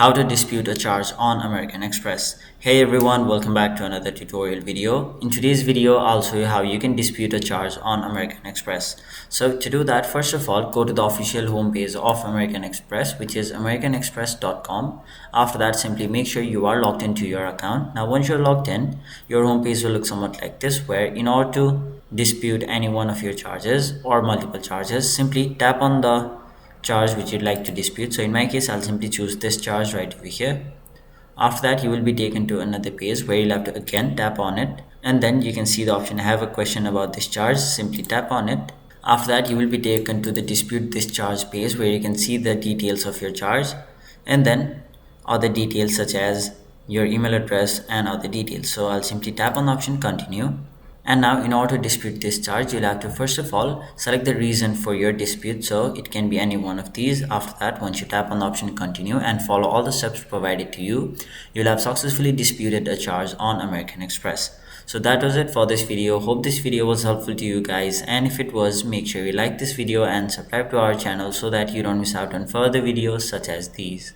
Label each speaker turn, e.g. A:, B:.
A: how to dispute a charge on American Express. Hey everyone, welcome back to another tutorial video. In today's video, I'll show you how you can dispute a charge on American Express. So to do that, first of all, go to the official homepage of American Express, which is americanexpress.com. After that, simply make sure you are logged into your account. Now, once you're logged in, your homepage will look somewhat like this, where in order to dispute any one of your charges or multiple charges, simply tap on the charge which you'd like to dispute. So in my case, I'll simply choose this charge right over here. After that, you will be taken to another page where you'll have to again tap on it, and then you can see the option I have a question about this charge. Simply tap on it. After that, you will be taken to the dispute this charge page where you can see the details of your charge, and then other details such as your email address and other details. So I'll simply tap on the option continue. And now, in order to dispute this charge, you'll have to first of all select the reason for your dispute. So it can be any one of these. After that, once you tap on the option continue and follow all the steps provided to you, you'll have successfully disputed a charge on American Express. So that was it for this video. Hope this video was helpful to you guys, and if it was, make sure you like this video and subscribe to our channel so that you don't miss out on further videos such as these.